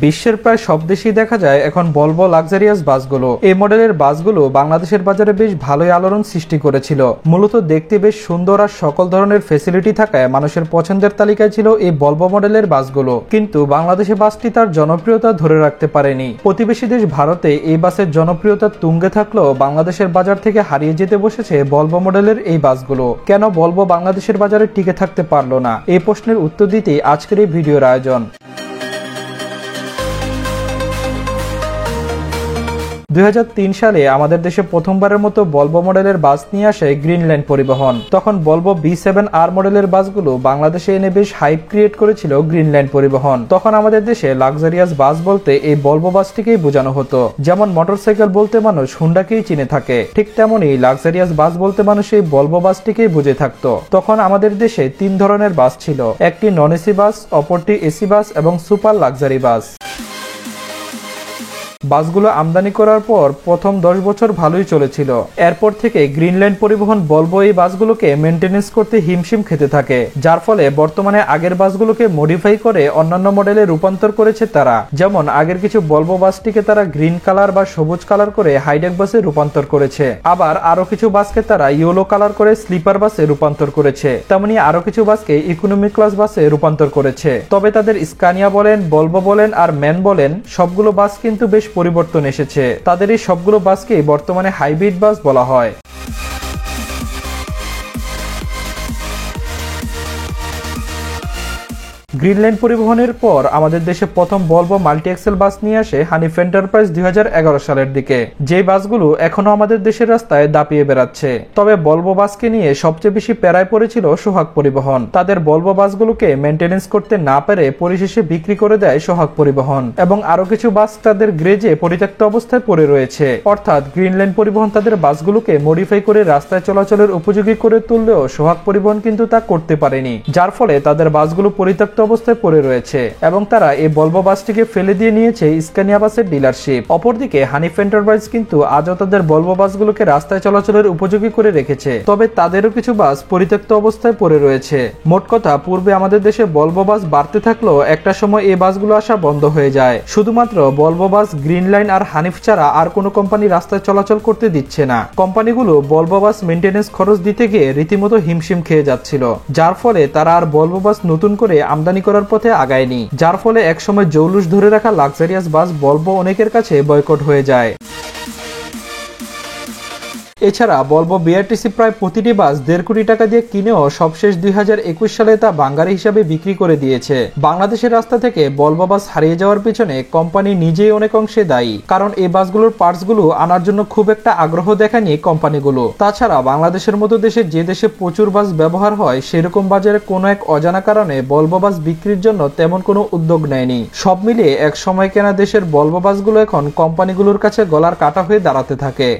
বিশ্বের প্রায় সব দেশেই দেখা যায় এখন ভলভো লাক্সারিয়াস বাসগুলো। এই মডেলের বাসগুলো বাংলাদেশের বাজারে বেশ ভালোই আলোড়ন সৃষ্টি করেছিল। মূলত দেখতে বেশ সুন্দর আর সকল ধরনের ফ্যাসিলিটি থাকায় মানুষের পছন্দের তালিকায় ছিল এই ভলভো মডেলের বাসগুলো। কিন্তু বাংলাদেশে বাসটি তার জনপ্রিয়তা ধরে রাখতে পারেনি। প্রতিবেশী দেশ ভারতে এই বাসের জনপ্রিয়তা তুঙ্গে থাকলেও বাংলাদেশের বাজার থেকে হারিয়ে যেতে বসেছে ভলভো মডেলের এই বাসগুলো। কেন ভলভো বাংলাদেশের বাজারে টিকে থাকতে পারলো না, এই প্রশ্নের উত্তর দিতেই আজকের এই ভিডিওর আয়োজন। 2003 সালে আমাদের দেশে প্রথমবারের মতো ভলভো মডেলের বাস নিয়ে আসে গ্রিনল্যান্ড পরিবহন। তখন ভলভো B7R মডেলের বাসগুলো বাংলাদেশে এনে বেশ হাইপ ক্রিয়েট করেছিল গ্রিনল্যান্ড পরিবহন। তখন আমাদের দেশে লাক্সারিয়াস বাস বলতে এই ভলভো বাসটিকেই বোঝানো হতো। যেমন মোটরসাইকেল বলতে মানুষ হুন্ডাকেই চিনে থাকে, ঠিক তেমনই লাক্সারিয়াস বাস বলতে মানুষ এই ভলভো বাসটিকেই বুঝে থাকতো। তখন আমাদের দেশে 3 ধরনের বাস ছিল, একটি নন এসি বাস, অপরটি এসি বাস এবং সুপার লাক্সারি বাস। বাসগুলো আমদানি করার পর প্রথম 10 বছর ভালোই চলেছিল। এরপর থেকে গ্রিনল্যান্ড পরিবহন ভলভো এই বাসগুলোকে মেনটেনেন্স করতে হিমশিম খেতে থাকে, যার ফলে বর্তমানে আগের বাসগুলোকে মডিফাই করে অন্যান্য মডেলে রূপান্তর করেছে তারা। যেমন আগের কিছু ভলভো বাসটিকে তারা গ্রিন কালার বা সবুজ কালার করে হাইডেক বাসে রূপান্তর করেছে, আবার আরো কিছু বাসকে তারা ইয়েলো কালার করে স্লিপার বাসে রূপান্তর করেছে। তেমনি আরো কিছু বাসকে ইকোনমি ক্লাস বাসে রূপান্তর করেছে। তবে তাদের স্কানিয়া বলেন, ভলভো বলেন আর ম্যান বলেন, সবগুলো বাস কিন্তু বেশ পরিবর্তন এসেছে। তাদের এই সবগুলো বাসকে বর্তমানে হাইব্রিড বাস বলা হয়। গ্রিনল্যান্ড পরিবহনের পর আমাদের দেশে প্রথম ভলভো মাল্টি এক্সেল বাস নিয়ে আসে হানিফ এন্টারপ্রাইজ 2011 সালের দিকে। যে বাসগুলো এখনো আমাদের দেশের রাস্তায় দাপিয়ে বেড়াচ্ছে। তবে ভলভো বাসকে নিয়ে সবচেয়ে বেশি প্যারায় পড়েছিল সোহাগ পরিবহন। তাদের ভলভো বাসগুলোকে মেনটেনেন্স করতে না পেরে পরিশেষে বিক্রি করে দেয় সোহাগ পরিবহন, এবং আরো কিছু বাস তাদের গ্রেজে পরিত্যক্ত অবস্থায় পড়ে রয়েছে। অর্থাৎ গ্রিনল্যান্ড পরিবহন তাদের বাসগুলোকে মডিফাই করে রাস্তায় চলাচলের উপযোগী করে তুললেও সোহাগ পরিবহন কিন্তু তা করতে পারেনি, যার ফলে তাদের বাসগুলো পরিত্যক্ত অবস্থায় পড়ে রয়েছে এবং তারা এই ভলভো বাসটিকে ফেলে দিয়ে নিয়েছে স্কানিয়া বাসের ডিলারশিপ। অপরদিকে হানিফ এন্টারপ্রাইজ কিন্তু আজও তাদের ভলভো বাসগুলোকে রাস্তায় চলাচলের উপযোগী করে রেখেছে, তবে তাদেরও কিছু বাস পরিত্যক্ত অবস্থায় পড়ে রয়েছে। মোট কথা, পূর্বে আমাদের দেশে ভলভো বাস বাড়তে থাকলেও একটা সময় এই বাসগুলো আসা বন্ধ হয়ে যায়। শুধুমাত্র ভলভো বাস, গ্রিন লাইন আর হানিফ ছাড়া আর কোনো কোম্পানি রাস্তায় চলাচল করতে দিচ্ছে না। কোম্পানিগুলো ভলভো বাস মেইনটেনেন্স খরচ দিতে গিয়ে রীতিমতো হিমশিম খেয়ে যাচ্ছিল, যার ফলে তারা আর ভলভো বাস নতুন করে আমদানি করার পথে আগায়নি, যার ফলে একসময় জৌলুস ধরে রাখা লাক্সারিয়াস বাস ভলভো অনেকের কাছে বয়কট হয়ে যায়। এছাড়া ভলভো বিআরটিসি প্রায় প্রতিটি বাস 1.5 কোটি টাকা দিয়ে কিনেও সবশেষ 2021 সালে তা বাঙ্গারি হিসাবে বিক্রি করে দিয়েছে। বাংলাদেশের রাস্তা থেকে ভলভো বাস হারিয়ে যাওয়ার পিছনে কোম্পানি নিজেই অনেক অংশে দায়ী, কারণ এই বাসগুলোর পার্টসগুলো আনার জন্য খুব একটা আগ্রহ দেখায়নি কোম্পানিগুলো। তাছাড়া বাংলাদেশের মতো দেশে, যে দেশে প্রচুর বাস ব্যবহার হয়, সেরকম বাজারে কোনো এক অজানা কারণে ভলভো বাস বিক্রির জন্য তেমন কোনো উদ্যোগ নেয়নি। সব মিলিয়ে এক সময় কেনা দেশের ভলভো বাসগুলো এখন কোম্পানিগুলোর কাছে গলার কাটা হয়ে দাঁড়াতে থাকে।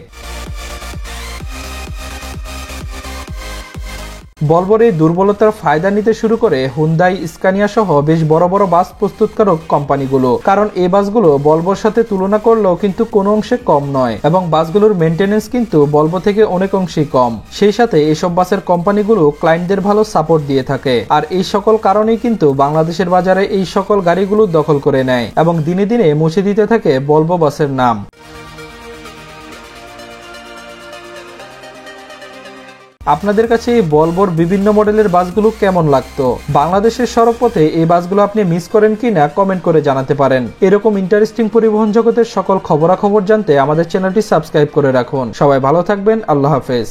ভলভোর এই দুর্বলতার ফায়দা নিতে শুরু করে হুন্দাই, স্কানিয়া সহ বেশ বড় বড় বাস প্রস্তুতকারক কোম্পানিগুলো, কারণ এই বাসগুলো ভলভোর সাথে তুলনা করলেও কিন্তু কোনো অংশে কম নয় এবং বাসগুলোর মেইনটেনেন্স কিন্তু ভলভো থেকে অনেক অংশেই কম। সেই সাথে এইসব বাসের কোম্পানিগুলো ক্লায়েন্টদের ভালো সাপোর্ট দিয়ে থাকে, আর এই সকল কারণেই কিন্তু বাংলাদেশের বাজারে এই সকল গাড়িগুলো দখল করে নেয় এবং দিনে দিনে মুছে দিতে থাকে ভলভো বাসের নাম। আপনাদের কাছে এই ভলভোর বিভিন্ন মডেলের বাসগুলো কেমন লাগতো? বাংলাদেশের সড়কপথে এই বাসগুলো আপনি মিস করেন কিনা কমেন্ট করে জানাতে পারেন। এরকম ইন্টারেস্টিং পরিবহন জগতের সকল খবরাখবর জানতে আমাদের চ্যানেলটি সাবস্ক্রাইব করে রাখুন। সবাই ভালো থাকবেন। আল্লাহ হাফেজ।